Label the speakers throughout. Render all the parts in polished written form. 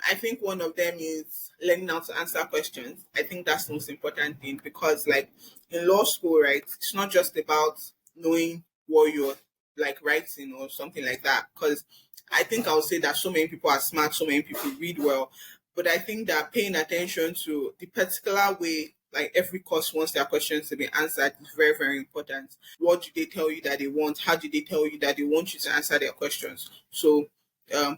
Speaker 1: I think one of them is learning how to answer questions. I think that's the most important thing because, like, in law school, right, it's not just about knowing what you're like writing or something like that. Because I think I would say that so many people are smart, so many people read well, but I think that paying attention to the particular way, like every course wants their questions to be answered, is very, very important. What do they tell you that they want? How do they tell you that they want you to answer their questions? So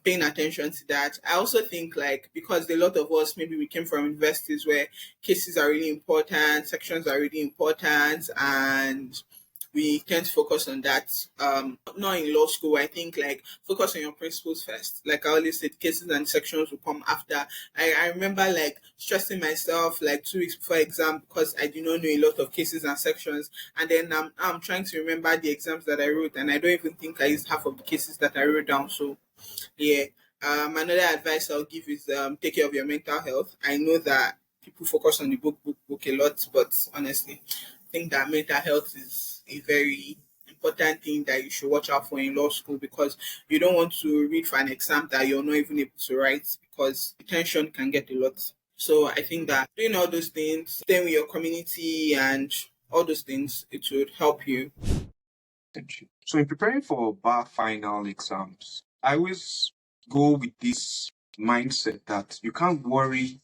Speaker 1: paying attention to that. I also think, like, because a lot of us, maybe we came from universities where cases are really important, sections are really important, and we tend to focus on that. Not in law school, I think, like, focus on your principles first. Like I always said, cases and sections will come after. I remember, like, stressing myself like 2 weeks before exam because I do not know a lot of cases and sections, and then I'm trying to remember the exams that I wrote, and I don't even think I used half of the cases that I wrote down. So yeah. Another advice I'll give is take care of your mental health. I know that people focus on the book a lot, but honestly, I think that mental health is a very important thing that you should watch out for in law school because you don't want to read for an exam that you're not even able to write because the tension can get a lot. So I think that doing all those things, staying with your community and all those things, it would help you.
Speaker 2: Thank you. So in preparing for bar final exams, I always go with this mindset that you can't worry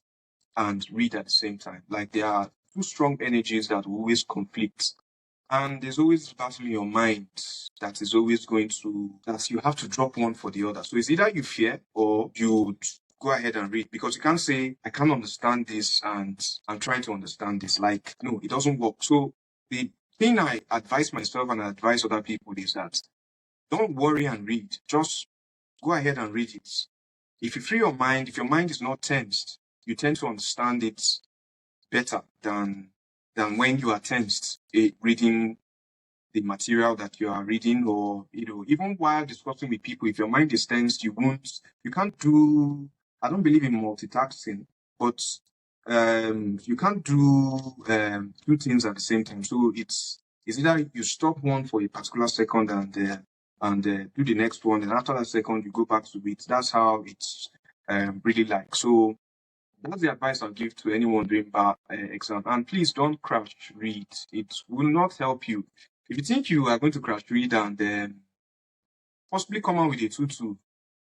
Speaker 2: and read at the same time. Like there are two strong energies that will always conflict. And there's always a battle in your mind that is always going to, that you have to drop one for the other. So it's either you fear or you go ahead and read, because you can't say, I can't understand this and I'm trying to understand this. Like, no, it doesn't work. So the thing I advise myself and I advise other people is that don't worry and read. Just go ahead and read it. If you free your mind, if your mind is not tensed, you tend to understand it better than when you are tensed reading the material that you are reading, or even while discussing with people. If your mind is tensed, you can't do. I don't believe in multitasking, but you can't do two things at the same time. So it's either you stop one for a particular second and do the next one, and after that second you go back to it. That's how it's really like. So that's the advice I'll give to anyone doing bar exam. And please don't crash read. It will not help you. If you think you are going to crash read and possibly come out with a 2-2,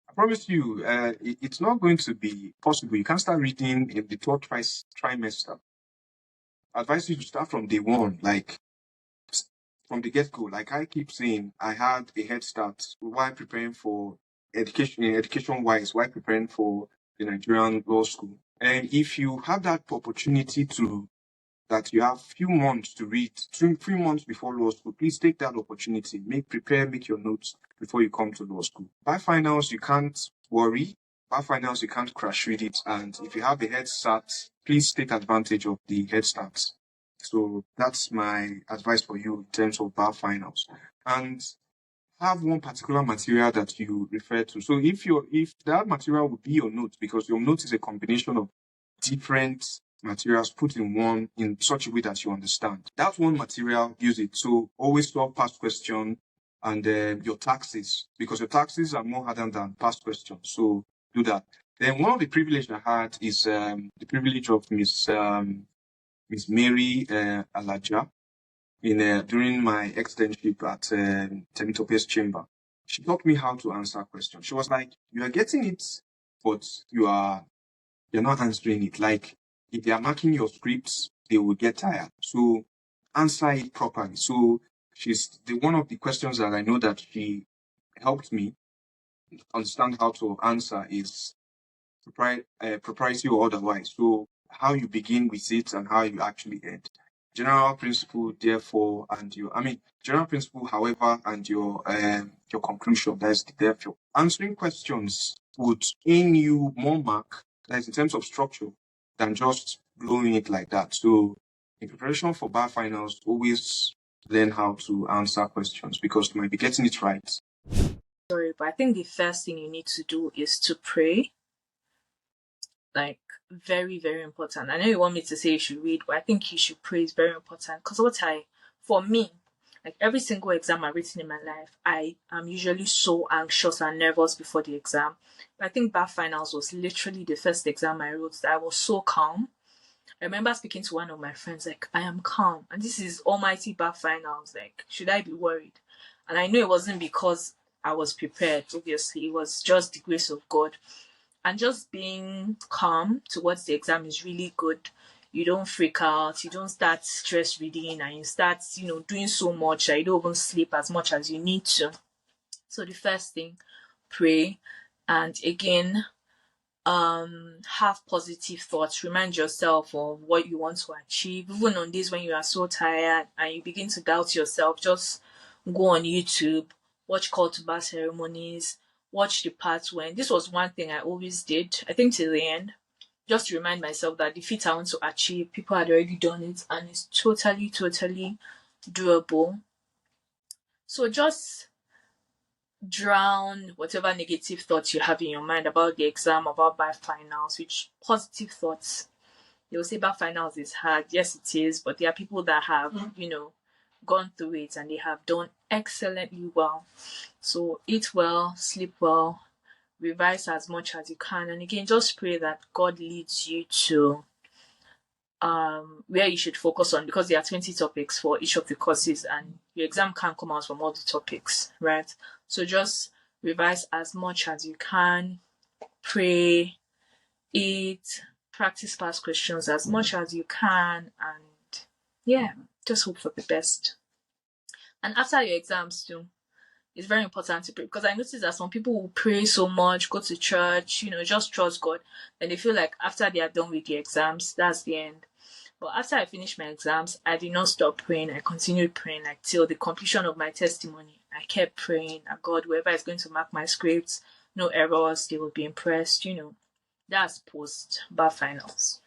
Speaker 2: I promise you, it's not going to be possible. You can't start reading in the third trimester. I advise you to start from day one, like from the get-go. Like I keep saying, I had a head start while preparing for education-wise, while preparing for the Nigerian law school. And if you have that opportunity that you have few months to read, 3 months before law school, please take that opportunity. Make your notes before you come to law school. By finals, you can't worry. By finals, you can't crash read it. And if you have a head start, please take advantage of the head start. So that's my advice for you in terms of bar finals. And have one particular material that you refer to. So if that material will be your note, because your note is a combination of different materials put in one in such a way that you understand. That one material, use it. So always solve past question and your taxes, because your taxes are more harder than past questions. So do that. Then one of the privilege I had is the privilege of Miss Mary Alaja during my externship at Temitope's chamber. She taught me how to answer questions. She was like, you are getting it, but you're not answering it. Like, if they are marking your scripts, they will get tired. So answer it properly. So she's one of the questions that I know that she helped me understand how to answer is propriety or otherwise. So how you begin with it and how you actually end. General principle, therefore, and general principle, however, and your conclusion. That's the therefore. Answering questions would earn you more mark, that's in terms of structure, than just blowing it like that. So in preparation for bar finals, always learn how to answer questions, because you might be getting it right.
Speaker 3: Sorry, but I think the first thing you need to do is to pray. Like, very, very important. I know you want me to say you should read, but I think you should pray is very important. Because for me, Like every single exam I've written in my life, I am usually so anxious and nervous before the exam. But I think bar finals was literally the first exam I wrote that I was so calm. I remember speaking to one of my friends, like, I am calm. And this is almighty bar finals. Like, should I be worried? And I knew it wasn't because I was prepared, obviously. It was just the grace of God. And just being calm towards the exam is really good. You don't freak out. You don't start stress reading and you start, doing so much that you don't even sleep as much as you need to. So the first thing, pray. And again, have positive thoughts. Remind yourself of what you want to achieve. Even on days when you are so tired and you begin to doubt yourself, just go on YouTube, watch call to bar ceremonies, watch the parts when. This was one thing I always did, I think till the end, just to remind myself that the feat I want to achieve, people had already done it and it's totally, totally doable. So just drown whatever negative thoughts you have in your mind about the exam, about bar finals, with positive thoughts. They will say bar finals is hard. Yes, it is, but there are people that have, gone through it and they have done excellently well. So eat well, sleep well, revise as much as you can, and again, just pray that God leads you to where you should focus on, because there are 20 topics for each of the courses and your exam can't come out from all the topics, right? So just revise as much as you can, pray, eat, practice past questions as much as you can, and yeah, just hope for the best. And after your exams too, it's very important to pray, because I noticed that some people will pray so much, go to church, just trust God, and they feel like after they are done with the exams, that's the end. But after I finished my exams, I did not stop praying. I continued praying like till the completion of my testimony. I kept praying that God, whoever is going to mark my scripts, no errors, they will be impressed, That's post-bar finals.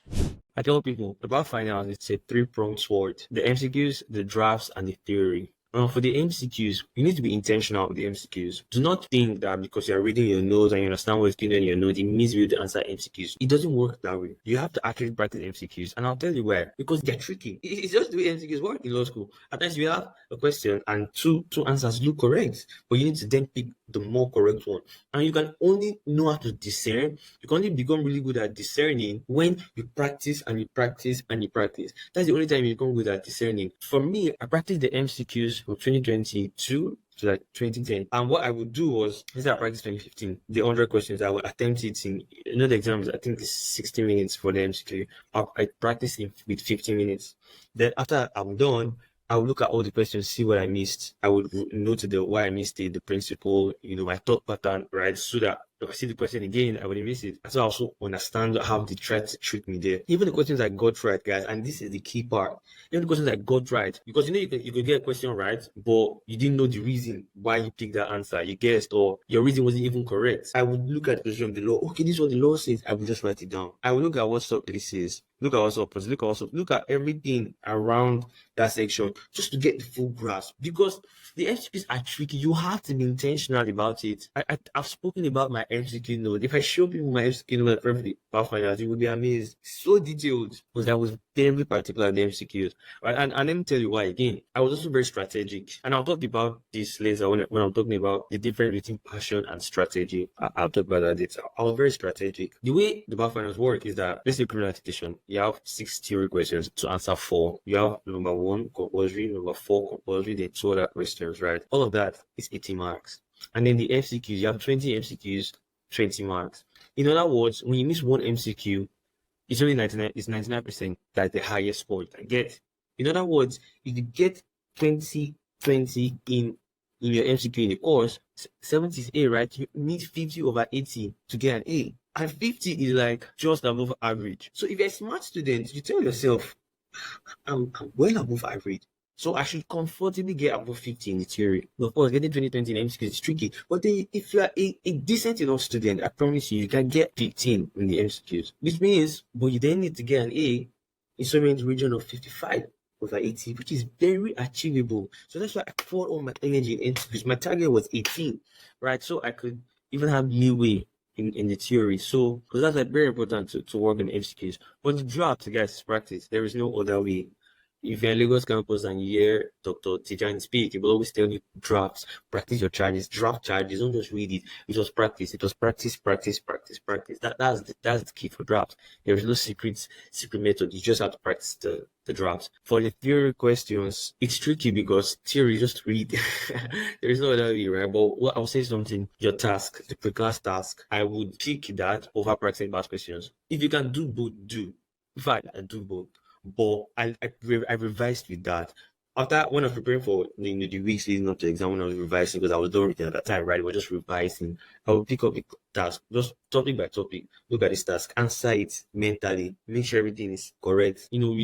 Speaker 4: I tell people about finals, it's a three-pronged sword: the MCQs, the drafts, and the theory. For the MCQs, you need to be intentional with the MCQs. Do not think that because you're reading your notes and you understand what's going on in your notes, it means you to answer MCQs. It doesn't work that way. You have to actually practice MCQs, and I'll tell you why. Because they're tricky. It's just the way MCQs work in law school. At times you have a question and two answers look correct, but you need to then pick the more correct one. And you can only know how to discern. You can only become really good at discerning when you practice and you practice and you practice. That's the only time you become good at discerning. For me, I practiced the MCQs from 2022 to like 2010. And what I would do was, instead of practice 2015, the 100 questions, I would attempt it in, the exams, I think it's 60 minutes for the MCQ. I practice it with 15 minutes. Then after I'm done, I would look at all the questions, see what I missed. I would note why I missed it, the principle, my thought pattern, right? So that if I see the question again, I wouldn't miss it. So I also understand how they try to trick me there. Even the questions I got right, guys, and this is the key part. Even the questions I got right, because you could get a question right, but you didn't know the reason why you picked that answer. You guessed, or your reason wasn't even correct. I would look at the question of the law. Okay, this is what the law says. I would just write it down. I would look at what sub this is. Look at look at everything around that section just to get the full grasp, because the MCQs are tricky. You have to be intentional about it. I've spoken about my MCQ note. If I show people my MCQ note for the finals, you will be amazed. So detailed, because I was very particular in the MCQs. Right? And let me tell you why again. I was also very strategic, and I'll talk about this later when I'm talking about the difference between passion and strategy. I'll talk about that later. I was very strategic. The way the bar finals work is that, let's say criminal citation. You have 6 theory questions to answer 4. You have number 1 compulsory, number 4 compulsory, then 2 other questions, right? All of that is 80 marks. And then the MCQs, you have 20 MCQs, 20 marks. In other words, when you miss one MCQ, it's only 99. It's 99%. That's the highest score you can get. In other words, if you get 20 in your MCQ in the course, 70 is A, right? You need 50 over 80 to get an A. And 50 is like just above average. So if you're a smart student, you tell yourself, I'm well above average, so I should comfortably get above 50 in the theory. But of course, getting 20 in MCQ is tricky. But then if you are a decent enough student, I promise you can get 15 in the MCQs. Which means, but you then need to get an A in somewhere in the region of 55 over 80, which is very achievable. So that's why I poured all my energy in MCQs. My target was 18, right? So I could even have leeway in the theory. So, because that's very important to work in MCQs. But the draft, guys, is practice. There is no other way. If you're in Lagos campus and you hear Dr. Tijan speak, he will always tell you drafts, practice your charges, draft charges, don't just read it. It was practice. It was practice, practice, practice, practice. That's the key for drafts. There is no secret method. You just have to practice the drafts. For the theory questions, it's tricky because theory just read. There is no other way, right? But I'll say something. Your task, the pre-class task, I would pick that over practicing past questions. If you can do both, do. In fact, I do both. But I revised with that. After when I was preparing for the weeks leading up to the exam, when I was revising because I was done reading at that time, right? We're just revising. I will pick up a task, just topic by topic. Look at this task, answer it mentally, make sure everything is correct. You know, we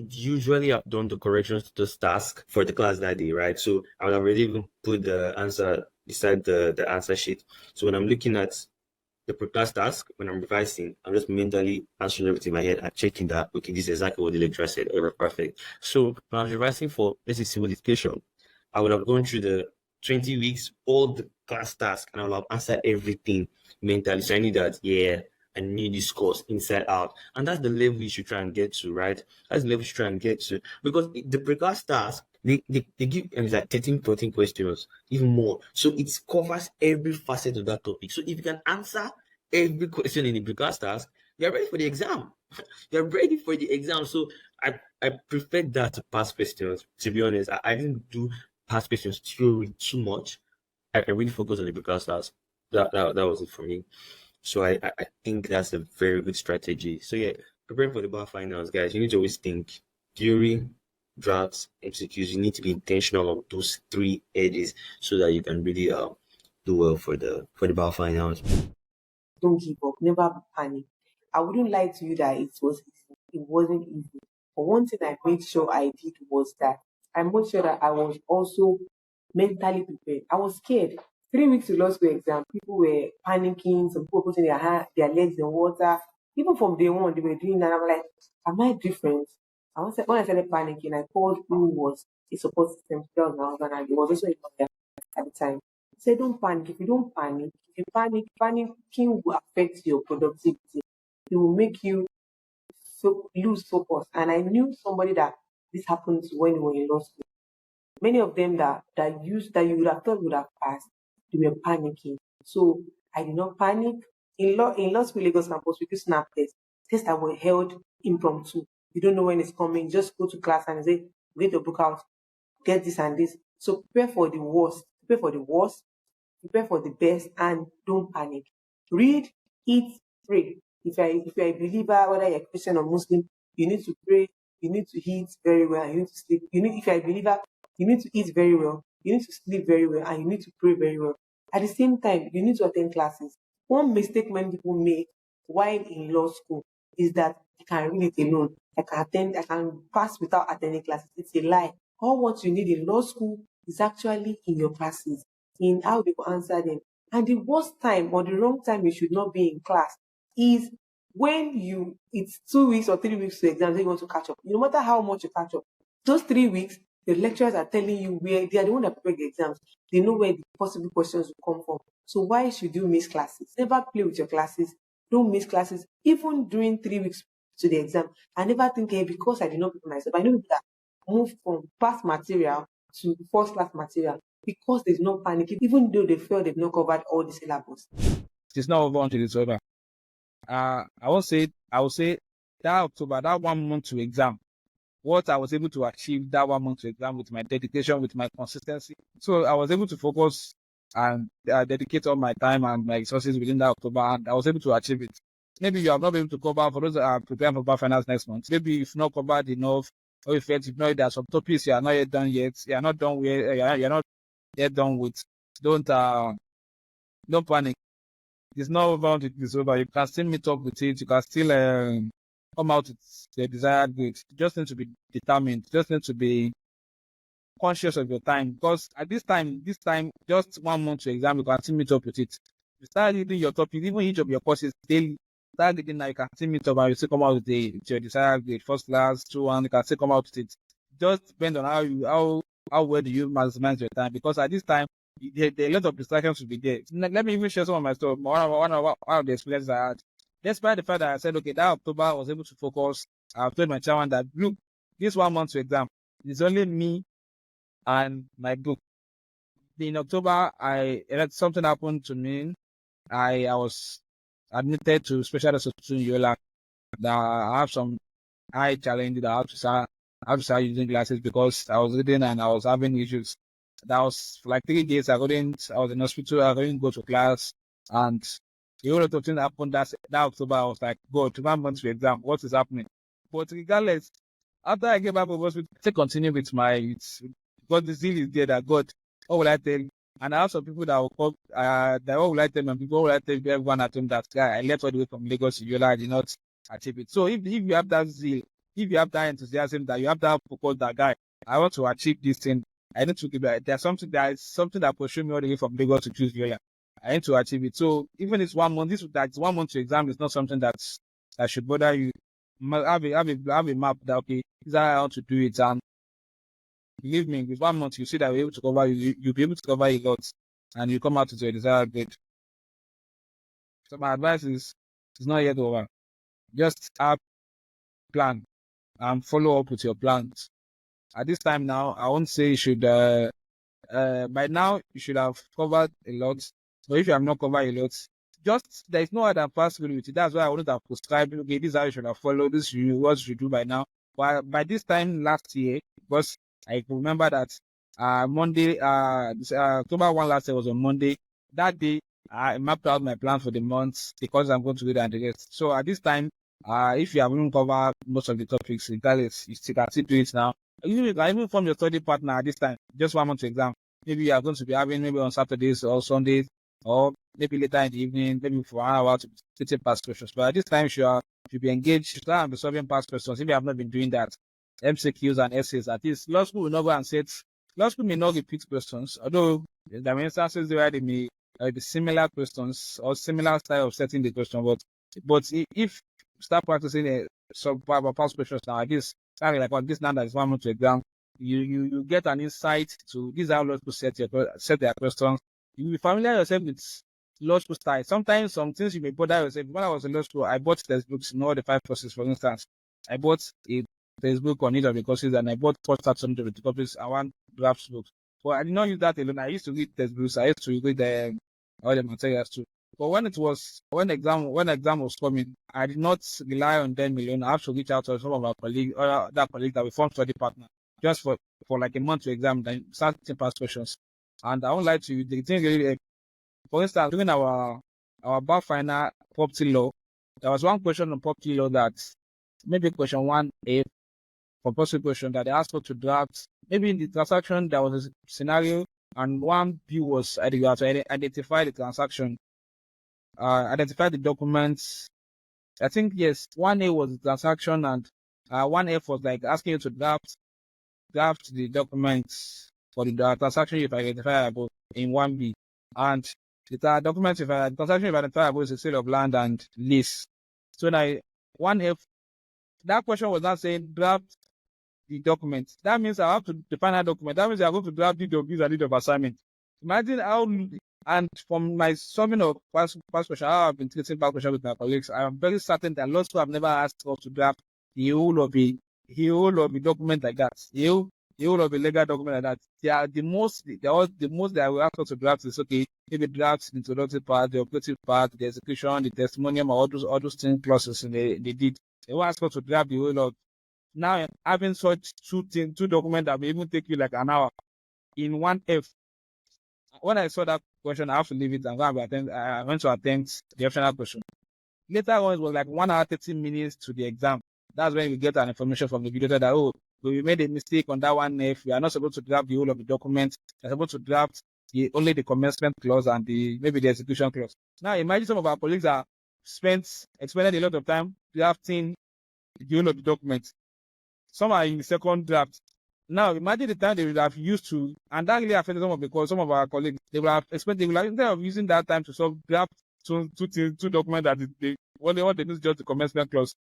Speaker 4: usually have done the corrections to this task for the class that day, right? So I would have already even put the answer beside the answer sheet. So when I'm looking at the pre-class task, when I'm revising, I'm just mentally answering everything in my head and checking that, okay, this is exactly what the lecturer said, perfect. So when I was revising for, let's say, civil education, I would have gone through the 20 weeks, all the class tasks, and I would have answered everything mentally. So I knew that, yeah, I knew this course inside out. And that's the level you should try and get to, right? That's the level you should try and get to. Because the pre-class task, they give like 13, 14 questions, even more. So it covers every facet of that topic. So if you can answer every question in the pre-class task, you're ready for the exam. You're ready for the exam. So I prefer that to past questions. To be honest, I didn't do past questions theory too much. I really focused on the pre-class task. That was it for me. So I think that's a very good strategy. So yeah, preparing for the bar finals, guys, you need to always think theory, drafts, MCQs. You need to be intentional on those three edges so that you can really do well for the bar finals.
Speaker 5: Don't give up, never panic. I wouldn't lie to you that it was easy. It wasn't easy. But one thing I made sure I did was that I made sure that I was also mentally prepared. I was scared. 3 weeks to law school exam, people were panicking, some people putting their legs in water. Even from day one, they were doing that. I'm like, am I different? When I started panicking, I called who was a support system. That was my husband, and he was also a lawyer at the time. He said, don't panic. If you don't panic, if you panic, panicking will affect your productivity. It will make you lose focus. And I knew somebody that this happened to when we were in law school. Many of them that you would have thought would have passed, they were panicking. So I did not panic. In law school Lagos campus, we do snap tests. Tests that were held impromptu. You don't know when it's coming. Just go to class and say, get your book out, get this and this. So prepare for the worst. Prepare for the worst. Prepare for the best, and don't panic. Read, eat, pray. If you're a believer, whether you're a Christian or Muslim, you need to pray. You need to eat very well. You need to sleep. If you're a believer, you need to eat very well. You need to sleep very well, and you need to pray very well. At the same time, you need to attend classes. One mistake many people make while in law school is that I can read it alone. I can pass without attending classes. It's a lie. All what you need in law school is actually in your classes, in how they will answer them. And the worst time or the wrong time you should not be in class is when it's 2 weeks or 3 weeks to exam, you want to catch up. No matter how much you catch up, those 3 weeks, the lecturers are telling you where they are the one that prepare the exams. They know where the possible questions will come from. So why should you miss classes? Never play with your classes. Don't miss classes, even during 3 weeks to the exam. I never think, hey, because I did not prepare myself. I know people that move from past material to first class material because there's no panic, even though they feel they've not covered all the syllabus.
Speaker 6: It's not over until it's over. I will say that October, that 1 month to exam, what I was able to achieve that 1 month to exam with my dedication, with my consistency. So I was able to focus and dedicate all my time and my resources within that October, and I was able to achieve it. Maybe you have not been able to cover, for those that are preparing for bar finals next month, maybe you've not covered enough, or if you know there are some topics you are not yet done yet, you are not done with, you're not yet done with. Don't panic. It's not over until it's over. You can still meet up with it. You can still come out with the desired grade. You just need to be determined. You just need to be conscious of your time. Because at this time, just 1 month to exam, you can still meet up with it. You start reading your topic, even each of your courses daily. Start reading now, you can still meet up and you still come out with your desired grade. First class, 2-1, you can still come out with it. Just depend on how well do you maximize your time. Because at this time, there are a lot of distractions to be there. Let me even share some of my stuff. One of the experiences I had. Despite the fact that I said, okay, that October I was able to focus, I've told my chairman that, look, this 1 month to exam, it's only me and my book. In October, something happened to me. I was admitted to special hospital in Yola. That I have some eye challenges. I have to start using glasses because I was reading and I was having issues. That was for like 3 days. I was in hospital. I couldn't go to class, and a whole lot of things happened that October. I was like, God, 1 month to exam. What is happening? But regardless, after I get back from hospital, I still continue with because the zeal is there that God, what will I tell? And I have some people that will call, that what will I tell? And people, what will I tell everyone at home that guy, I left all the way from Lagos to Yola, I did not achieve it. So if you have that zeal, if you have that enthusiasm, that you have that focus, that guy, I want to achieve this thing. I need to give it. There's something that pushes me all the way from Lagos to choose Yola. I need to achieve it. So even it's 1 month, that's 1 month to exam is not something that should bother you. Have a map that okay, this is how I want to do it, and believe me, with 1 month you see that you're able to cover, you'll be able to cover a lot, and you come out with your desired grade. So my advice is, it's not yet over. Just have plan and follow up with your plans. At this time now, I won't say you should. By now you should have covered a lot. But if you have not covered a lot, just there is no other path through with it. That's why I wouldn't have prescribed. Okay, this is how you should have followed. This is what you should do by now. But by this time last year, because I remember that Monday, October 1 last year was on Monday. That day, I mapped out my plan for the month because I'm going to do that and the rest. So at this time, if you haven't covered most of the topics, regardless, you still can still do it now. You can even form your study partner at this time, just 1 month to exam. Maybe you are going to be having maybe on Saturdays or Sundays, or maybe later in the evening, maybe for 1 hour to take past questions. But at this time, you be engaged, start and be solving past questions. If you have not been doing that, MCQs and essays, at least law school will not go and set. Law school may not repeat questions, although there are instances where they may be similar questions or similar style of setting the question. But if you start practicing some past questions now, at least starting like on this now that is 1 month to exam, you get an insight to this how law school set their questions. You will be familiar yourself with law school style. Sometimes some things you may bother yourself. When I was in law school, I bought textbooks in all the 5 courses, for instance. I bought a textbook on each of the courses, and I bought first of the copies and 1 draft book. But I did not use that alone. I used to read textbooks. I used to read all the materials too. But when exam was coming, I did not rely on them alone. I have to reach out to some of our colleagues, or other colleagues that we formed study partner, just for like a month to exam, then start taking past questions. And I won't lie to you, the thing really, for instance, during our bar final property law, there was 1 question on property law that maybe question 1A, compulsory question that they asked us to draft. Maybe in the transaction there was a scenario, and 1B was you have to identify the transaction, identify the documents. I think yes, 1A was the transaction, and 1F was like asking you to draft the documents for the transaction if identifiable in 1B. And the documents transaction if identifiable is a sale of land and lease. So now 1F, that question was not saying draft the document. That means I have to define that document. That means I are going to draft the documents and deed of assignment. Imagine how, and from my solving of past question, how I've been treating past question with my colleagues, I am very certain that lots of people have never asked us to draft the whole of the document like that. The whole of a legal document like that. They are the most that will ask us to draft is okay, maybe draft the introductory part, the operative part, the execution, the testimonium, all those things clauses in the deed. They will ask us to draft the whole of. Now having such 2 documents that will even take you like an hour in 1F. When I saw that question, I have to leave it and go and attend. I went to attempt the optional question. Later on, it was like 1 hour 30 minutes to the exam. That's when we get an information from the video that we made a mistake on that 1F. We are not supposed to draft the whole of the document. We're supposed to draft only the commencement clause and maybe the execution clause. Now imagine some of our colleagues are expended a lot of time drafting the whole of the document. Some are in the second draft. Now imagine the time they would have used to, and that really affected some of our colleagues. They will have expended, instead of using that time to draft 2 documents that what they need is just the commencement clause.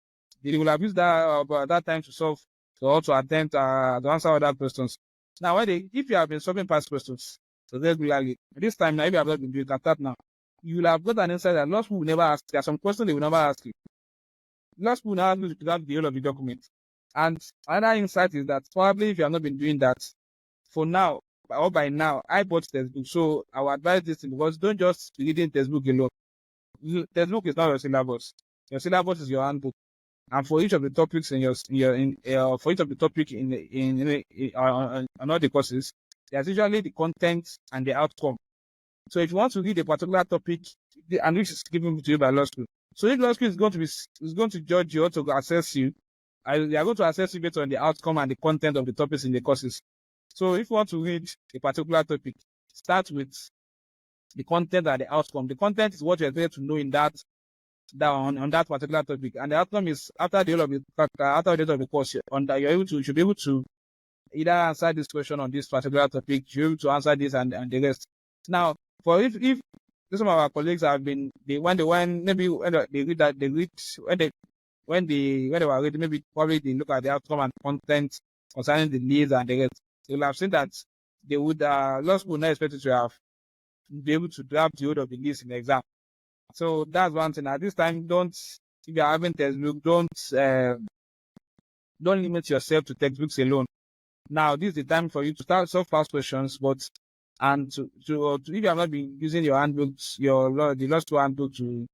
Speaker 6: They will have used that time to also attempt to answer other questions. Now, if you have been solving past questions regularly, this time now, if you have not been doing, you can start now. You will have got an insight that lots of people will never ask. There are some questions they will never ask you. Lots of people now ask you to draft the whole of the document. And another insight is that probably if you have not been doing that, for now, or by now, I bought textbook. So I would advise this thing, because don't just be reading textbook alone. Textbook is not your syllabus. Your syllabus is your handbook. And for each of the topics for each of the topic on all the courses, there's usually the content and the outcome. So if you want to read a particular topic, and which is given to you by law school, so if law school is going to judge you or to assess you, they are going to assess you based on the outcome and the content of the topics in the courses. So if you want to read a particular topic, start with the content and the outcome. The content is what you're going to know in on that particular topic, and the outcome is after the end of the course, you should be able to either answer this question on this particular topic, you should be able to answer this and the rest. Now, for if some of our colleagues have been when they were reading, maybe probably they look at the outcome and content concerning the leads and the rest. They will have seen that they would law school not expected to have be able to grab the whole of the list in the exam. So that's one thing. At this time, if you are having textbook, don't limit yourself to textbooks alone. Now, this is the time for you to start solve past questions, if you have not been using your handbooks, the law school handbook to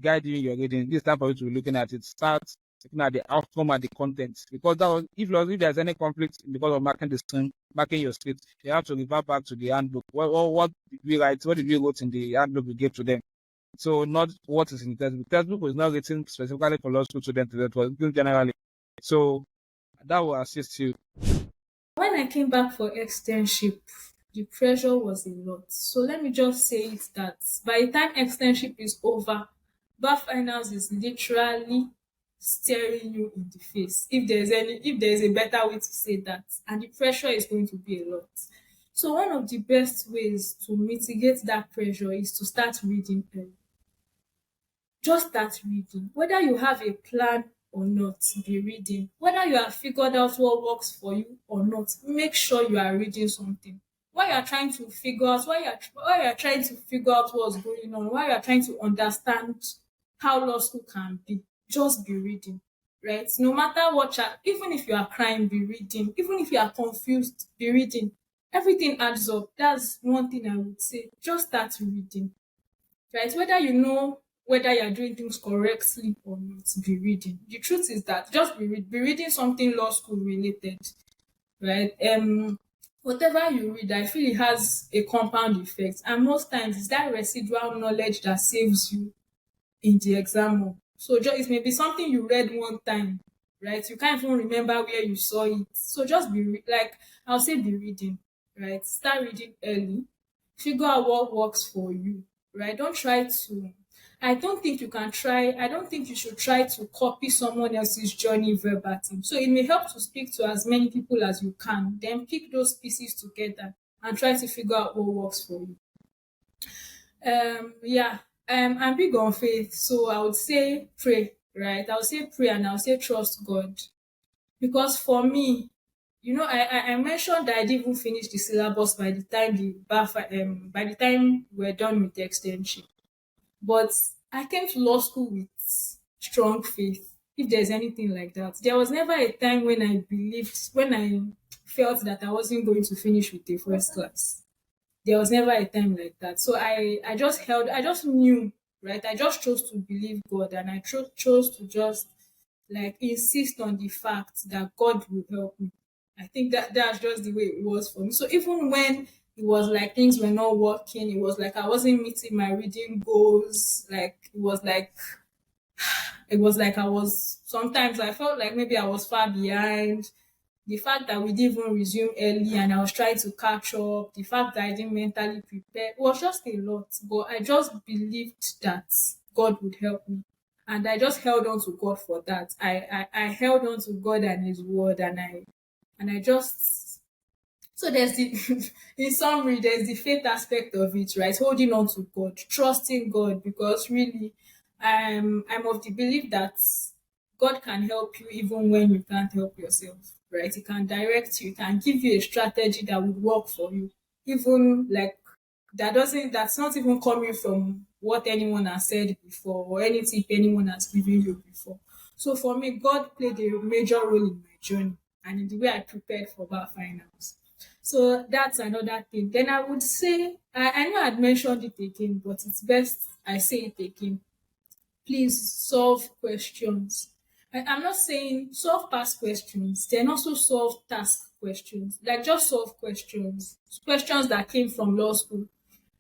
Speaker 6: guide you in your reading, this is time for you to be looking at it. Start looking at the outcome and the content. Because if there's any conflict because of marking your script, you have to revert back to the handbook. What did we write? What did we write in the handbook we gave to them? So not what is in the textbook. Textbook was not written specifically for law school students, it was written generally. So that will assist you.
Speaker 3: When I came back for externship, the pressure was a lot. So let me just say it that by the time externship is over, bar finals is literally staring you in the face. If there's a better way to say that, and the pressure is going to be a lot. So one of the best ways to mitigate that pressure is to start reading early. Just start reading. Whether you have a plan or not, be reading. Whether you have figured out what works for you or not, make sure you are reading something. While you are trying to figure out, while you are trying to figure out what's going on, while you are trying to understand how law school can be, just be reading, right? No matter what, even if you are crying, be reading. Even if you are confused, be reading. Everything adds up. That's one thing I would say. Just start reading, right? Whether you know whether you're doing things correctly or not, be reading. The truth is that just be reading something law school related, right? Whatever you read, I feel it has a compound effect, and most times it's that residual knowledge that saves you in the exam hall. So it may be something you read one time, right? You can't even remember where you saw it. So just I'll say be reading, right? Start reading early. Figure out what works for you, right? I don't think you should try to copy someone else's journey verbatim. So it may help to speak to as many people as you can, then pick those pieces together and try to figure out what works for you. I'm big on faith, so I would say pray, right? I would say pray, and I would say trust God. Because for me, I mentioned that I didn't even finish the syllabus by the time we're done with the externship. But I came to law school with strong faith, if there's anything like that. There was never a time when I felt that I wasn't going to finish with the first class. There was never a time like that. So I just knew, right? I just chose to believe God, and I chose to just insist on the fact that God will help me. I think that's just the way it was for me. So even when it was like things were not working, it was like I wasn't meeting my reading goals. Sometimes I felt like maybe I was far behind. The fact that we didn't even resume early and I was trying to catch up, the fact that I didn't mentally prepare, it was just a lot. But I just believed that God would help me. And I just held on to God for that. I held on to God and His word, and I just, so there's in summary, there's the faith aspect of it, right? Holding on to God, trusting God, because really, I'm of the belief that God can help you even when you can't help yourself, right? He can direct you, he can give you a strategy that would work for you, even that's not even coming from what anyone has said before or any tip anyone has given you before. So for me, God played a major role in my
Speaker 7: journey and in the way I prepared for bar finals. So that's another thing. Then I would say, I know I'd mentioned it again, but it's best I say it again. Please solve questions. I'm not saying solve past questions, then also solve task questions. Like just solve questions, questions that came from law school.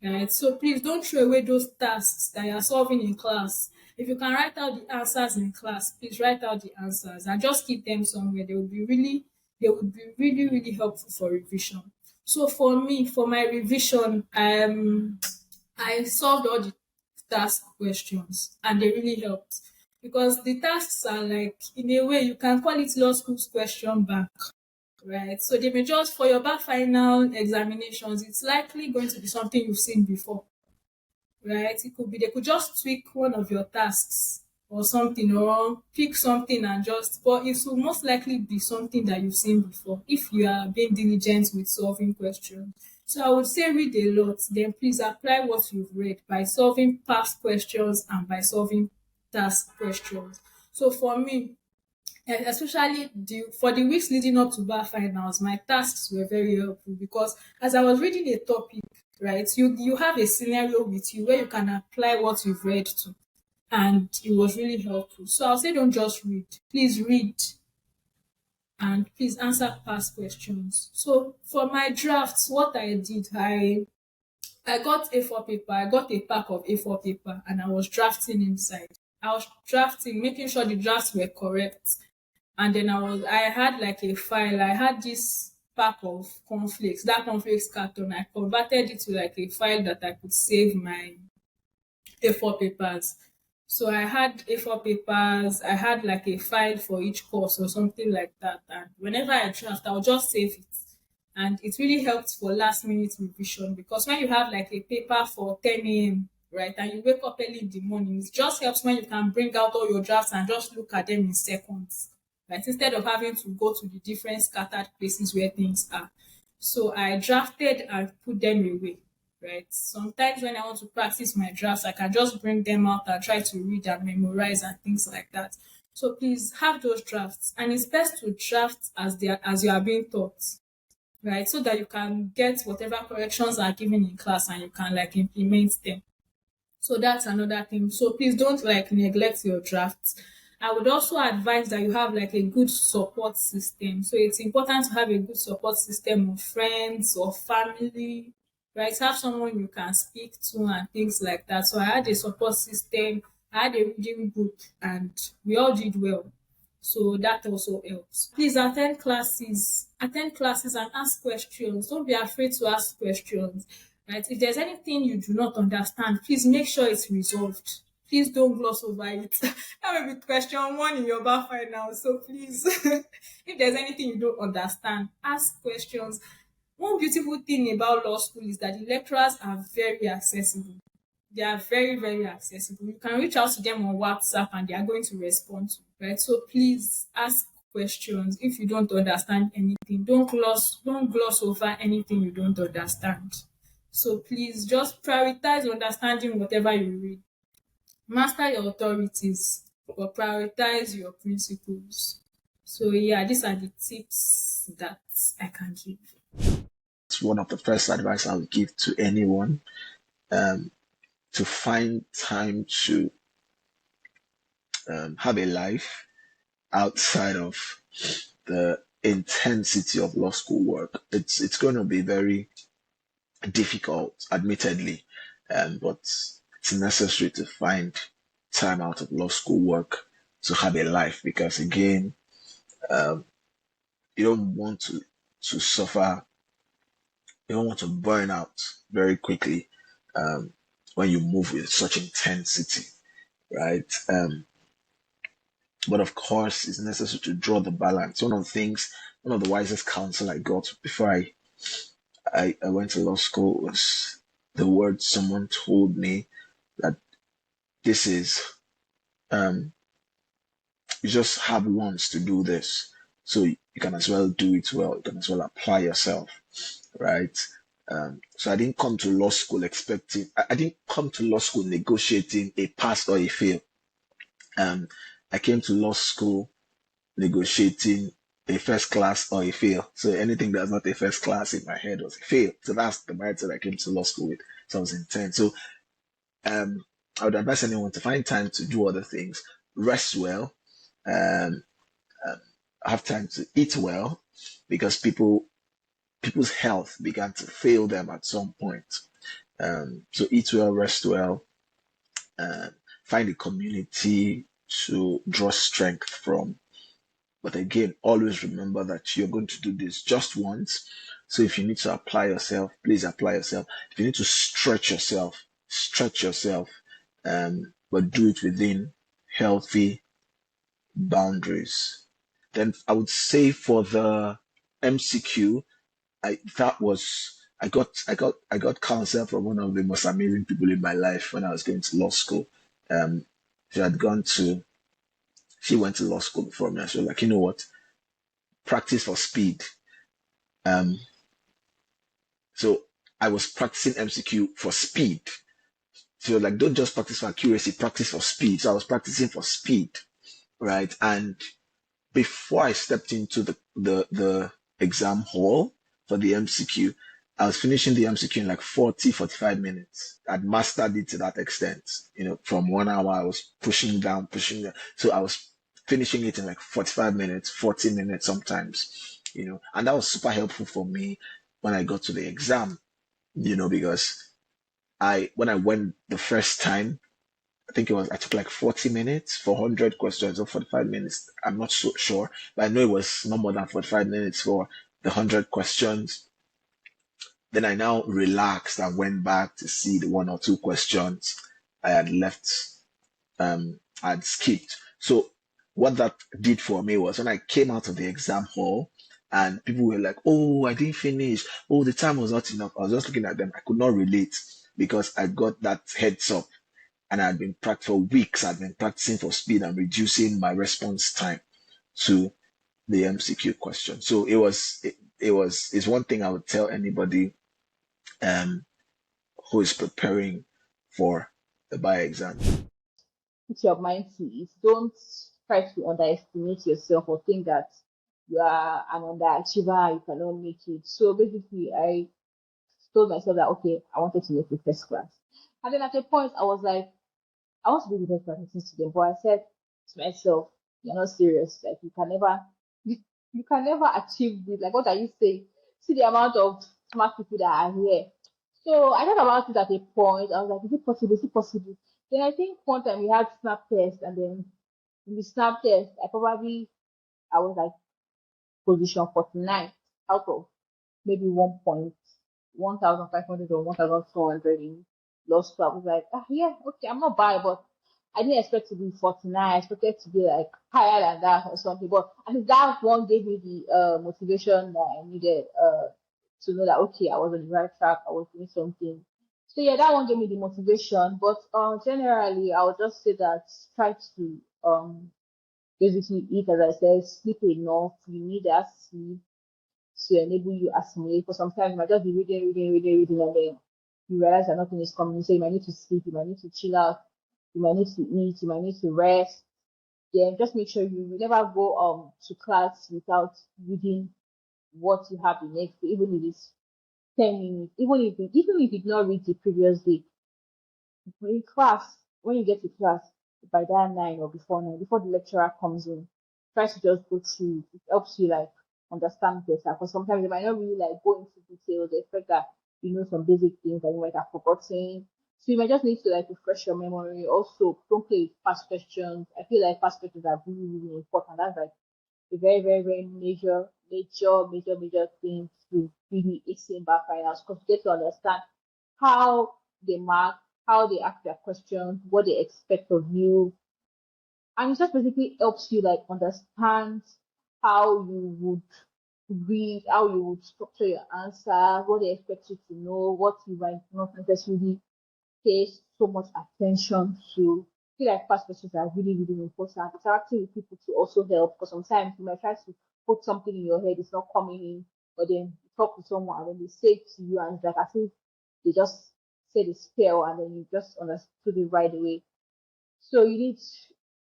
Speaker 7: Right? So please don't throw away those tasks that you're solving in class. If you can write out the answers in class, please write out the answers and just keep them somewhere. They would be really helpful for revision. So for me, for my revision, I solved all the task questions and they really helped because the tasks are like, in a way, you can call it law school's question bank, right? So they may just, for your back final examinations, it's likely going to be something you've seen before, right? It could be, they could just tweak one of your tasks or something, or pick something and just, but it will most likely be something that you've seen before if you are being diligent with solving questions. So I would say read a lot, then please apply what you've read by solving past questions and by solving task questions. So for me, especially for the weeks leading up to bar finals, my tasks were very helpful because as I was reading a topic, right, you have a scenario with you where you can apply what you've read to, and it was really helpful. So I'll say don't just read, please read and please answer past questions. So for my drafts, what I did, I got A4 paper, I got a pack of A4 paper and I was drafting inside. I was drafting, making sure the drafts were correct. And then I had like a file, I had this pack of cornflakes, that cornflakes carton, I converted it to like a file that I could save my A4 papers. So I had A4 papers, I had like a file for each course or something like that. And whenever I draft, I'll just save it. And it really helped for last minute revision because when you have like a paper for 10 a.m., right, and you wake up early in the morning, it just helps when you can bring out all your drafts and just look at them in seconds, right, instead of having to go to the different scattered places where things are. So I drafted and put them away, right? Sometimes when I want to practice my drafts, I can just bring them out and try to read and memorize and things like that. So please have those drafts. And it's best to draft as you are being taught, right? So that you can get whatever corrections are given in class and you can like implement them. So that's another thing. So please don't like neglect your drafts. I would also advise that you have like a good support system. So it's important to have a good support system of friends or family, right? Have someone you can speak to and things like that. So I had a support system, I had a reading group, and we all did well. So that also helps. Please attend classes and ask questions. Don't be afraid to ask questions, right? If there's anything you do not understand, please make sure it's resolved. Please don't gloss over it. That may be question 1 in your bar final. So please, if there's anything you don't understand, ask questions. One beautiful thing about law school is that the lecturers are very accessible. They are very, very accessible. You can reach out to them on WhatsApp and they are going to respond to you, right? So please ask questions if you don't understand anything. Don't gloss over anything you don't understand. So please just prioritize understanding whatever you read. Master your authorities, but prioritize your principles. So yeah, these are the tips that I can give.
Speaker 8: It's one of the first advice I would give to anyone, to find time to have a life outside of the intensity of law school work. It's going to be very difficult, admittedly, but it's necessary to find time out of law school work to have a life because, again, you don't want to suffer, you don't want to burn out very quickly when you move with such intensity, right? But of course, it's necessary to draw the balance. One of the wisest counsel I got before I went to law school was the word someone told me that this is, you just have once to do this. So you can as well do it well. You can as well apply yourself, right? So I didn't come to law school I didn't come to law school negotiating a pass or a fail. I came to law school negotiating a first class or a fail. So anything that's not a first class in my head was a fail. So that's the mindset I came to law school with. So I was intense. So I would advise anyone to find time to do other things, rest well, um, um, have time to eat well, because people's health began to fail them at some point. So eat well, rest well, find a community to draw strength from. But again, always remember that you're going to do this just once. So if you need to apply yourself, please apply yourself. If you need to stretch yourself, but do it within healthy boundaries. Then I would say for the MCQ, I got counsel from one of the most amazing people in my life when I was going to law school. Um, she had gone to she went to law school before me, and she was like, you know what, practice for speed. Um, so I was practicing MCQ for speed. She was like, don't just practice for accuracy, practice for speed. So I was practicing for speed, right? And before I stepped into the exam hall for the MCQ, I was finishing the MCQ in like 45 minutes. I'd mastered it to that extent. From 1 hour, I was pushing down. So I was finishing it in like 45 minutes, 40 minutes sometimes, and that was super helpful for me when I got to the exam, because when I went the first time, I think I took like 40 minutes for 100 questions or 45 minutes. I'm not so sure, but I know it was no more than 45 minutes for the 100 questions. Then I now relaxed and went back to see the 1 or 2 questions I had left, I'd skipped. So what that did for me was when I came out of the exam hall and people were like, oh, I didn't finish. Oh, the time was not enough. I was just looking at them. I could not relate because I got that heads up. And I'd been practicing for weeks. I'd been practicing for speed and reducing my response time to the MCQ question. So it's one thing I would tell anybody who is preparing for the bar exam.
Speaker 9: Put your mind to it. Don't try to underestimate yourself or think that you are an underachiever, you cannot make it. So basically, I told myself that, okay, I wanted to make the first class. And then at a point, I was like, I want to be the best practicing student, but I said to myself, you're not serious. Like you can never achieve this. Like what are you saying? See the amount of smart people that are here. So I thought about it at a point. I was like, is it possible? Is it possible? Then I think one time we had snap test, and then in the snap test, I was like position 49 out of maybe 1,500 or 1,400 in law school. I was like, yeah, okay, I'm not bad, but I didn't expect to be 49. I expected to be like higher than that or something. But I think that one gave me the motivation that I needed to know that, okay, I was on the right track. I was doing something. So yeah, that one gave me the motivation. But generally, I would just say that try to basically eat, as I said, sleep enough. You need that sleep to enable you assimilate. For sometimes you might just be reading, and then you realize that nothing is coming. So you might need to sleep, you might need to chill out, you might need to eat, you might need to rest. Then just make sure you never go to class without reading what you have the next day, even if it's 10 minutes, even if you did not read the previous day. In class, when you get to class by that 9 or before 9, before the lecturer comes in, try to just go through. It helps you like understand better. Because sometimes you might not really like go into details. They expect that you know some basic things that you might have forgotten. So you might just need to like refresh your memory. Also, don't play with past questions. I feel like past questions are really, really important. That's like a very, very, very major thing to really ace in back finals, because you get to understand how they mark, how they ask their questions, what they expect of you. And it just basically helps you like understand how you would read, how you would structure your answers, what they expect you to know, what you might not necessarily pay so much attention to. I feel like past questions are really, really important. Interacting with people to also help, because sometimes you might try to put something in your head, it's not coming in, but then you talk to someone and then they say it to you, and it's like as if they just said a spell and then you just understood it right away. So you need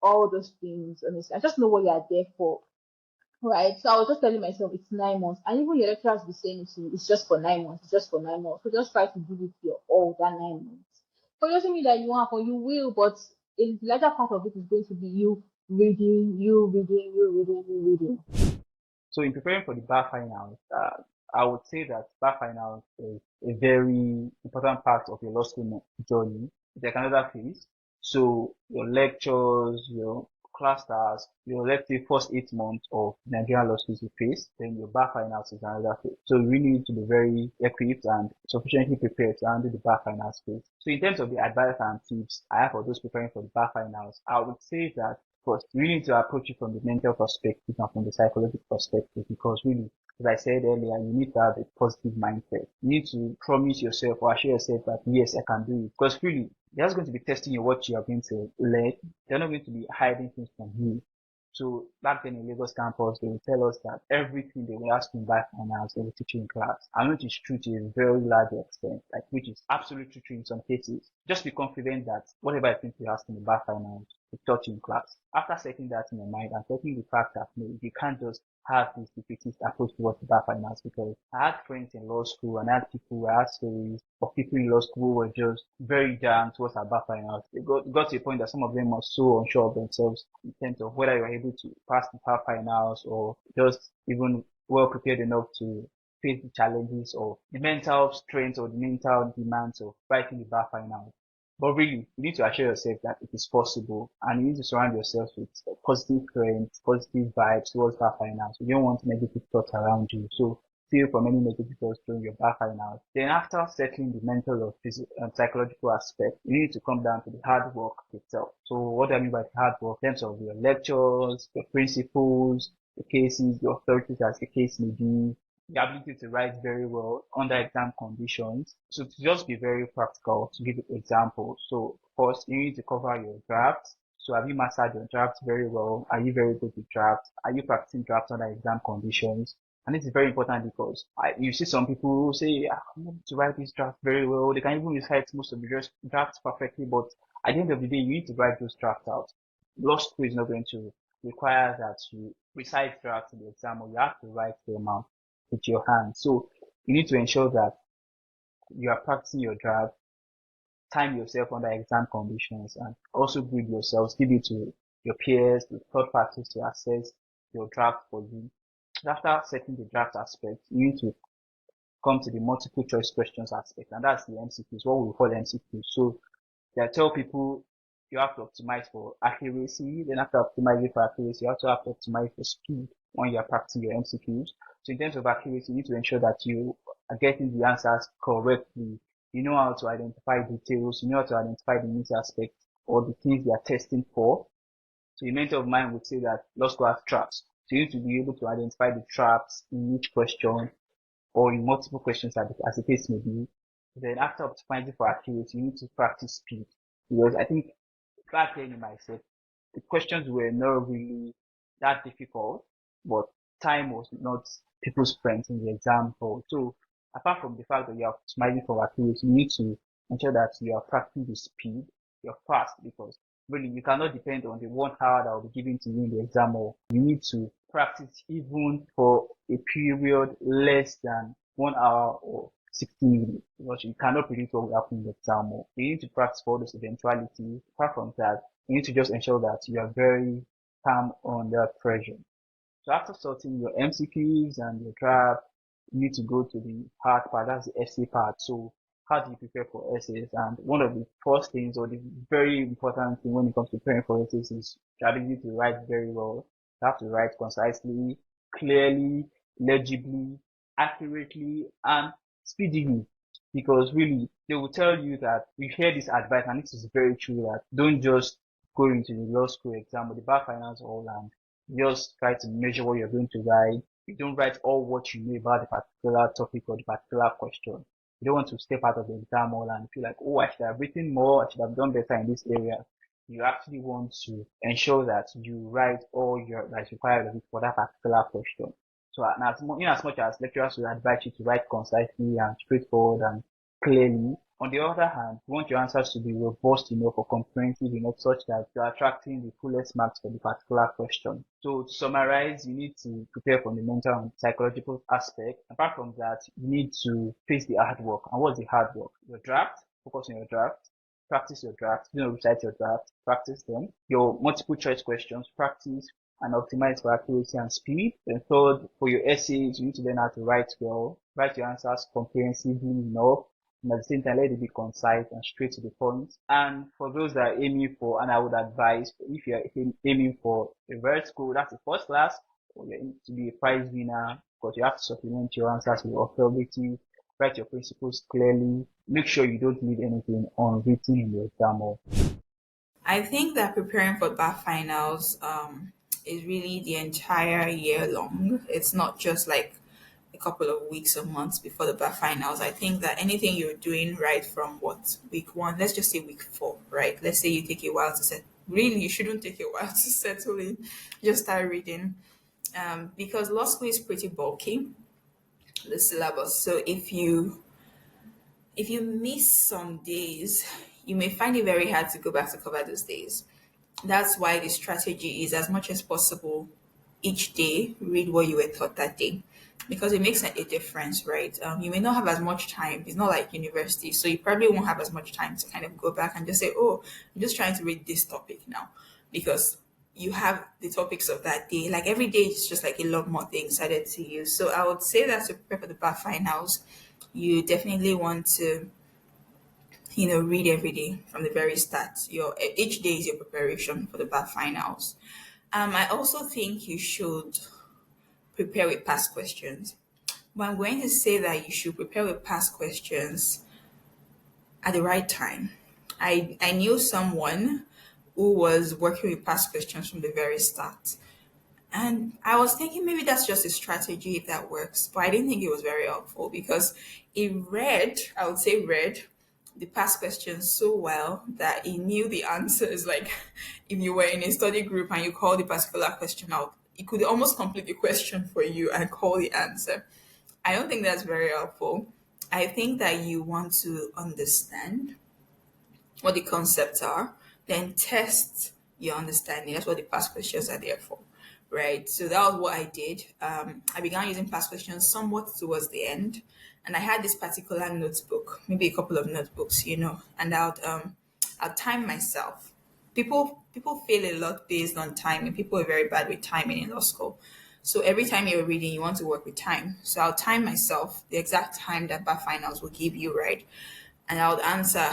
Speaker 9: all those things, and I just know what you are there for. right? So I was just telling myself it's 9 months, and even your lecturers be saying to me, it's just for 9 months, it's just for 9 months. So just try to give it your all that 9 months. But it doesn't mean that you won't happen, you will, but a larger part of it is going to be you reading, you reading, you reading, you reading.
Speaker 10: So in preparing for the bar finals, I would say that bar finals is a very important part of your law school journey. It's like another phase. So your lectures, your class tasks, your let's say first 8 months of Nigerian law schools you face, then your bar finals is another phase. So you really need to be very equipped and sufficiently prepared to handle the bar finals phase. So in terms of the advice and tips I have for those preparing for the bar finals, I would say that first, you need to approach it from the mental perspective and from the psychological perspective, because really, as I said earlier, you need to have a positive mindset. You need to promise yourself or assure yourself that yes, I can do it. Because really, they're just going to be testing you what you are going to learn. They're not going to be hiding things from you. So back then in Lagos campus, they will tell us that everything they will ask you back on us, they will teach you in class. And which is true to a very large extent, like which is absolutely true in some cases. Just be confident that whatever I think you ask in the back finals, we taught you in class. After setting that in your mind and taking the fact that no, you can't just have this defeatist approach towards the bar finals, because I had friends in law school and I had people who had stories of people in law school who were just very down towards our bar finals. It got to a point that some of them were so unsure of themselves in terms of whether you were able to pass the bar finals or just even well prepared enough to face the challenges of the mental strength or the mental demands of writing the bar finals. But really, you need to assure yourself that it is possible, and you need to surround yourself with positive friends, positive vibes towards bar finals. You don't want negative thoughts around you. So stay from any negative thoughts during your bar finals. Then after settling the mental or physical and psychological aspect, you need to come down to the hard work itself. So what do I mean by the hard work? In terms of your lectures, your principles, the cases, the authorities as the case may be, the ability to write very well under exam conditions. So to just be very practical, to give you examples. So first, you need to cover your drafts. So have you mastered your drafts very well? Are you very good with drafts? Are you practicing drafts under exam conditions? And this is very important because you see some people who say, I'm able to write this draft very well. They can even recite most of the drafts perfectly, but at the end of the day, you need to write those drafts out. Law school is not going to require that you recite drafts in the exam, or you have to write them out with your hands. So you need to ensure that you are practicing your draft, time yourself under exam conditions, and also grade yourselves, give it to your peers, to third parties to assess your draft for you. After setting the draft aspect, you need to come to the multiple choice questions aspect, and that's the MCQs, what we call MCQs. So I tell people you have to optimize for accuracy. Then after optimizing for accuracy, you also have to optimize for speed when you are practicing your MCQs. So in terms of accuracy, you need to ensure that you are getting the answers correctly. You know how to identify details. You know how to identify the niche aspects or the things you are testing for. So a mentor of mine would say that law school has traps. So you need to be able to identify the traps in each question or in multiple questions as the case may be. Then after optimizing for accuracy, you need to practice speed. Because I think back then in myself, the questions were not really that difficult, but time was not people's friends in the exam hall. So apart from the fact that you are optimizing for accuracy, you need to ensure that you are practicing the speed, you're fast, because really you cannot depend on the 1 hour that will be given to you in the exam hall. You need to practice even for a period less than 1 hour or 60 minutes, because you cannot predict what will happen in the exam hall. You need to practice for all those eventualities. Apart from that, you need to just ensure that you are very calm under pressure. So after sorting your MCQs and your draft, you need to go to the hard part, that's the essay part. So how do you prepare for essays? And one of the first things, or the very important thing when it comes to preparing for essays, is the ability to write very well. You have to write concisely, clearly, legibly, accurately, and speedily. Because really, they will tell you that we hear this advice, and this is very true, that don't just go into the law school exam or the bar finals hall and just try to measure what you're going to write. You don't write all what you know about the particular topic or the particular question. You don't want to step out of the exam hall and feel like, oh, I should have written more, I should have done better in this area. You actually want to ensure that you write all that's required of it for that particular question. So in as much as lecturers will advise you to write concisely and straightforward and clearly, On the other hand, you want your answers to be robust enough or comprehensive enough such that you're attracting the fullest marks for the particular question. So to summarize, you need to prepare from the mental and psychological aspect. Apart from that, you need to face the hard work. And what's the hard work? Your draft, focus on your draft, practice your draft, recite your draft, practice them. Your multiple choice questions, practice and optimize for accuracy and speed. Then third, for your essays, you need to learn how to write well, write your answers comprehensively enough, and at the same time, let it be concise and straight to the point. And for those that are aiming for, and I would advise, if you're aiming for a very school, that's the first class, or you're aiming to be a prize winner, because you have to supplement your answers with authority, write your principles clearly, make sure you don't leave anything unwritten in your exam.
Speaker 1: I think that preparing for BAF finals is really the entire year long. It's not just like a couple of weeks or months before the BAF finals. I think that anything you're doing right from week 1, let's just say week 4, right? Let's say you take a while to set. Really, you shouldn't take a while to settle in. Just start reading, because law school is pretty bulky, the syllabus. So if you miss some days, you may find it very hard to go back to cover those days. That's why the strategy is, as much as possible, each day read what you were taught that day, because it makes a difference, right? You may not have as much time. It's not like university, so you probably won't have as much time to kind of go back and just say, oh, I'm just trying to read this topic now, because you have the topics of that day. Like every day is just like a lot more things added to you. So I would say that to prepare for the BAF finals, you definitely want to read every day from the very start. Each day is your preparation for the BAF finals. I also think you should prepare with past questions. But I'm going to say that you should prepare with past questions at the right time. I knew someone who was working with past questions from the very start. And I was thinking maybe that's just a strategy if that works, but I didn't think it was very helpful, because it read the past questions so well that he knew the answers. Like if you were in a study group and you called the particular question out, it could almost complete the question for you and call the answer. I don't think that's very helpful. I think that you want to understand what the concepts are, then test your understanding. That's what the past questions are there for, right? So that was what I did. I began using past questions somewhat towards the end, and I had this particular notebook, maybe a couple of notebooks, and I'll time myself. People fail a lot based on timing. People are very bad with timing in law school. So every time you're reading, you want to work with time. So I'll time myself the exact time that BAF finals will give you, right? And I would answer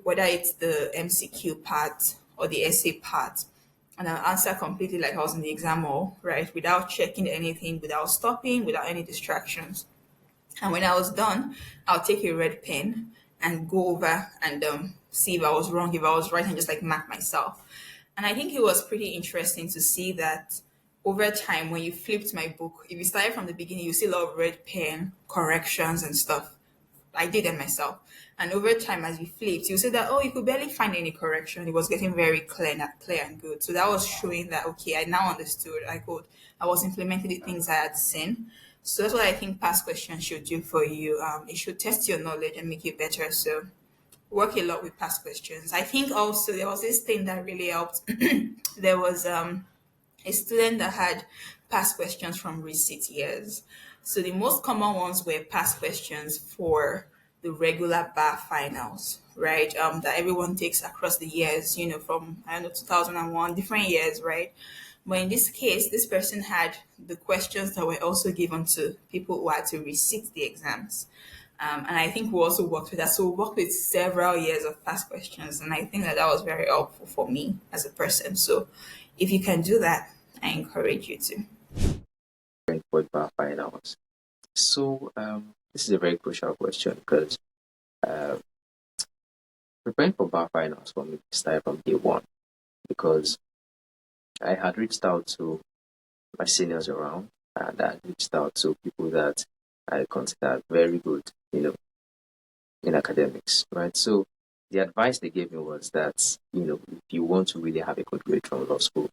Speaker 1: whether it's the MCQ part or the essay part, and I'll answer completely like I was in the exam hall, right? Without checking anything, without stopping, without any distractions. And when I was done, I'll take a red pen and go over and see if I was wrong, if I was right, and just like mark myself. And I think it was pretty interesting to see that over time, when you flipped my book, if you started from the beginning, you see a lot of red pen corrections and stuff. I did them myself. And over time, as you flipped, you see that, you could barely find any correction. It was getting very clear and good. So that was showing that, okay, I now understood. I was implementing the things I had seen. So that's what I think past questions should do for you. It should test your knowledge and make you better. So work a lot with past questions. I think also there was this thing that really helped. There was a student that had past questions from recent years. So the most common ones were past questions for the regular BAF finals, right? That everyone takes across the years, from 2001, different years, right? But in this case, this person had the questions that were also given to people who had to resit the exams. And I think we also worked with that. So we worked with several years of past questions. And I think that was very helpful for me as a person. So if you can do that, I encourage you to.
Speaker 11: For BAF finals. So this is a very crucial question, because preparing for BAF finals for me started from day one, because I had reached out to my seniors around, and I reached out to people that I consider very good, in academics, right? So the advice they gave me was that, if you want to really have a good grade from law school,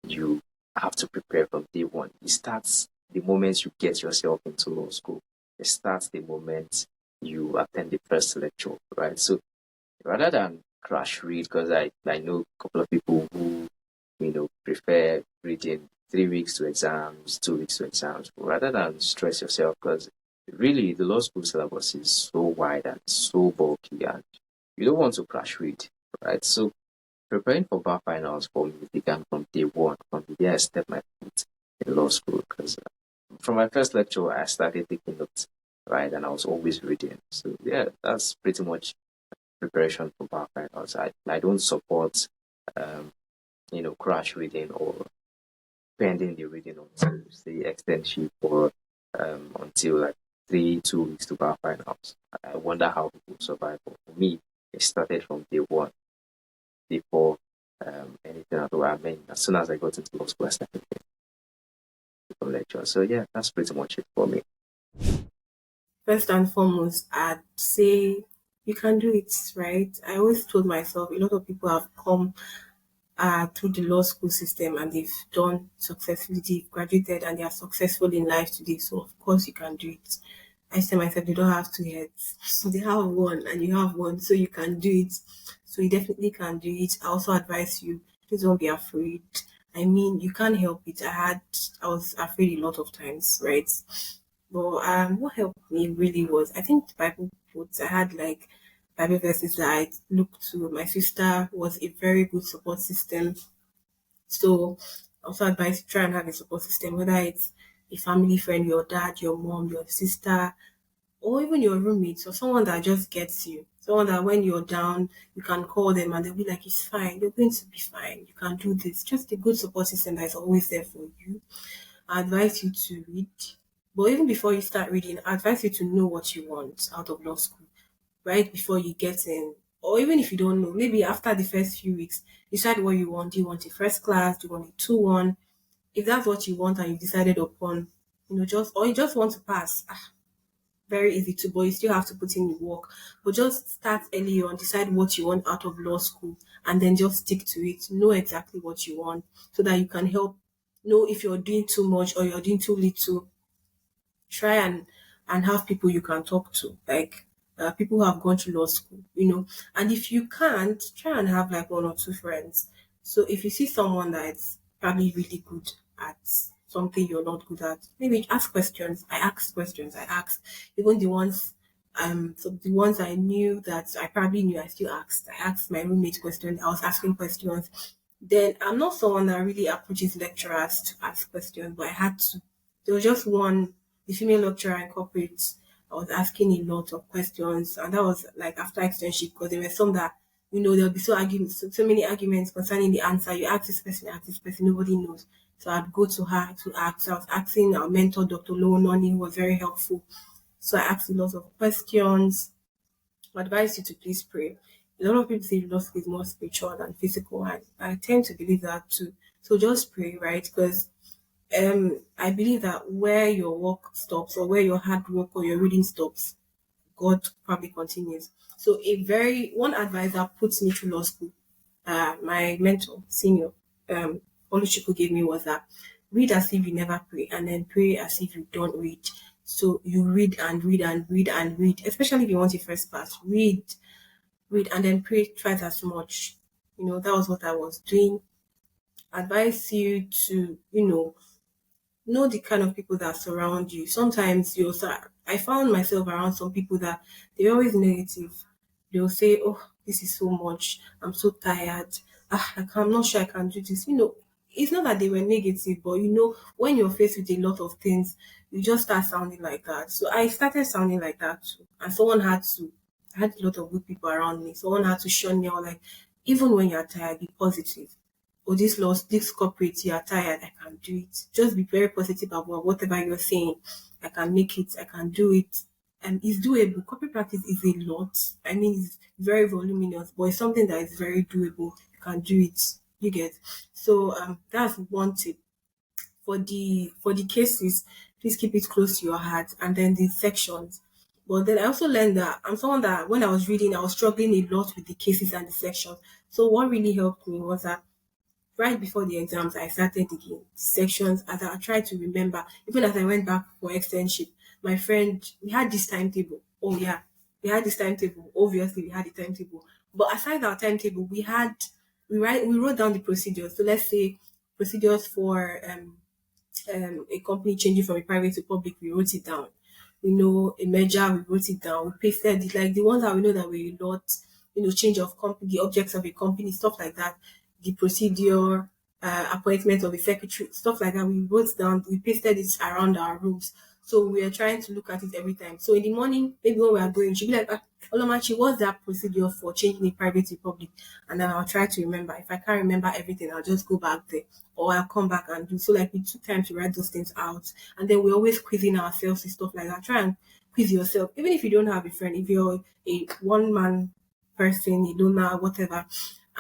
Speaker 11: you have to prepare from day one. It starts the moment you get yourself into law school. It starts the moment you attend the first lecture, right? So rather than crash read, because I know a couple of people who, prefer reading 3 weeks to exams, 2 weeks to exams, rather than stress yourself, because really the law school syllabus is so wide and so bulky, and you don't want to crash read, right? So preparing for bar finals for me began from day one, from the day I stepped my foot in law school, because from my first lecture, I started taking notes, right? And I was always reading. So yeah, that's pretty much preparation for bar finals. I don't support, um, crash reading or pending the reading until the externship or until like 2 weeks to bar finals. I wonder how people survive. But for me, it started from day one before anything at all. I mean, as soon as I got into law school, I started taking lectures. So yeah, that's pretty much it for me.
Speaker 5: First and foremost, I'd say you can do it, right? I always told myself a lot of people have come through the law school system and they've done successfully, they've graduated and they are successful in life today. So of course you can do it. I tell myself they don't have two heads. So they have one and you have one, so you can do it. So you definitely can do it. I also advise you, please don't be afraid. I mean, you can't help it. I was afraid a lot of times, right? But what helped me really was, I think, the Bible quotes. I had like Bible verses that I looked to. My sister was a very good support system. So I also advise you try and have a support system, whether it's a family friend, your dad, your mom, your sister, or even your roommates, or someone that just gets you. Someone that when you're down, you can call them and they'll be like, it's fine, you're going to be fine, you can do this. Just a good support system that is always there for you. I advise you to read. But even before you start reading, I advise you to know what you want out of law school right before you get in. Or even if you don't know, maybe after the first few weeks, decide what you want. Do you want a first class? Do you want a 2-1? If that's what you want and you decided upon, or you just want to pass, very easy to, but you still have to put in the work. But just start early on, decide what you want out of law school, and then just stick to it. Know exactly what you want so that you can help know if you're doing too much or you're doing too little. Try and have people you can talk to, like people who have gone to law school, And if you can't, try and have like one or two friends. So if you see someone that's probably really good at something you're not good at, maybe ask questions. I asked questions. I asked even the ones I knew that I probably knew, I still asked. I asked my roommate questions. I was asking questions. Then I'm not someone that really approaches lecturers to ask questions, but I had to. There was just one, the female lecturer in corporate. I was asking a lot of questions, and that was like after externship because there were some that there'll be so many arguments concerning the answer. You ask this person, nobody knows. So I'd go to her to ask. So I was asking our mentor, Dr. Lowononi, who was very helpful. So I asked a lot of questions. I advise you to please pray. A lot of people say law school is more spiritual than physical, and I tend to believe that too. So just pray, right? Because I believe that where your work stops or where your hard work or your reading stops, God probably continues. So one advisor puts me through law school. My mentor, senior, Oluchukwu gave me was that read as if you never pray and then pray as if you don't read. So you read and read and read and read, especially if you want a first class. Read and then pray twice as much. That was what I was doing. Advise you to, know the kind of people that surround you. Sometimes I found myself around some people that they're always negative. They'll say, "Oh, this is so much. I'm so tired. I'm not sure I can do this." It's not that they were negative, but when you're faced with a lot of things, you just start sounding like that. So I started sounding like that too, and I had a lot of good people around me. Someone had to shun me. I was like, even when you're tired, be positive. Oh, this corporate, you are tired, I can do it. Just be very positive about whatever you're saying. I can make it, I can do it. And it's doable. Corporate practice is a lot. I mean, it's very voluminous, but it's something that is very doable. You can do it. You get. So that's one tip. For the cases, please keep it close to your heart. And then the sections. But then I also learned that I'm someone that when I was reading, I was struggling a lot with the cases and the sections. So what really helped me was that right before the exams, I started digging sections as I tried to remember. Even as I went back for externship, my friend, we had this timetable. Oh yeah,
Speaker 12: we had this timetable. Obviously, we had the timetable. But aside our timetable, we wrote down the procedures. So let's say procedures for a company changing from a private to public, we wrote it down. We know a merger, we wrote it down. We pasted it, like the ones that we know that we not, change of company, the objects of a company, stuff like that, the procedure, appointment of a secretary, stuff like that. We wrote down, we pasted it around our rooms. So we are trying to look at it every time. So in the morning, maybe when we are going, she'll be like, Olomachi, what's that procedure for changing a private to public? And then I'll try to remember. If I can't remember everything, I'll just go back there or I'll come back and do. So like we took time to write those things out. And then we're always quizzing ourselves and stuff like that. Try and quiz yourself. Even if you don't have a friend, if you're a one-man person, you don't know whatever,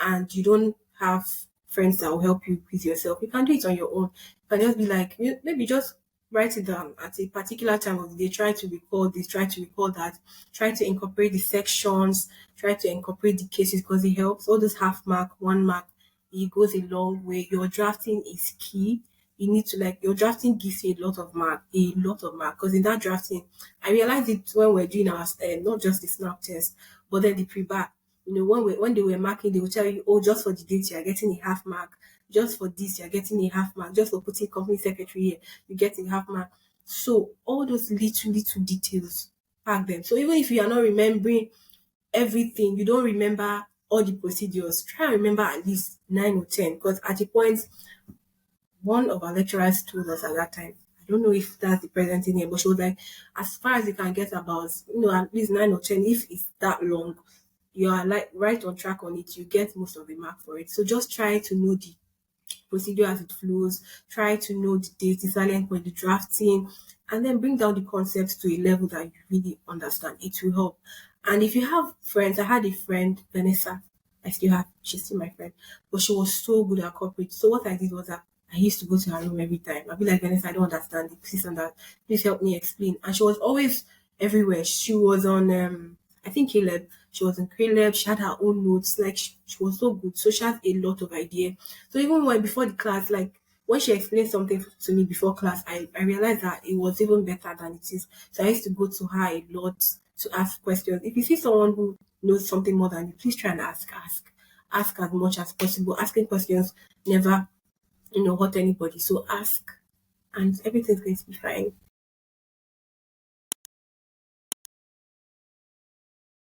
Speaker 12: and you don't have friends that will help you quiz yourself, you can do it on your own. You can just be like, maybe just write it down at a particular time of the day. Try to recall this, try to recall that, try to incorporate the sections, try to incorporate the cases because it helps. All those half mark, 1 mark, it goes a long way. Your drafting is key. You need to your drafting gives you a lot of mark. Because in that drafting, I realized it when we're doing our not just the snap test, but then the pre-back. When they were marking, they would tell you, oh, just for the date, you're getting a half mark. Just for this, you're getting a half mark. Just for putting company secretary here, you get a half mark. So all those little details, pack them. So even if you are not remembering everything, you don't remember all the procedures, try and remember at least 9 or 10. Because at the point, one of our lecturers told us at that time, I don't know if that's the present thing here, but she was like, as far as you can get about, at least 9 or 10, if it's that long, you are like right on track on it, you get most of the mark for it. So just try to know the procedure as it flows, try to know the date, the silent point, the drafting, and then bring down the concepts to a level that you really understand. It will help. And if you have friends, I had a friend, Vanessa, I still have, she's still my friend, but she was so good at corporate. So what I did was that I used to go to her room every time. I'd be like, Vanessa, I don't understand it, this and that. Please help me explain. And she was always everywhere. She was on, I think Caleb. She was in Caleb. She had her own notes. Like she was so good. So she has a lot of idea. So even when before the class, like when she explained something to me before class, I realized that it was even better than it is. So I used to go to her a lot to ask questions. If you see someone who knows something more than you, please try and ask. Ask as much as possible. Asking questions never, hurt anybody. So ask and everything's going to be fine.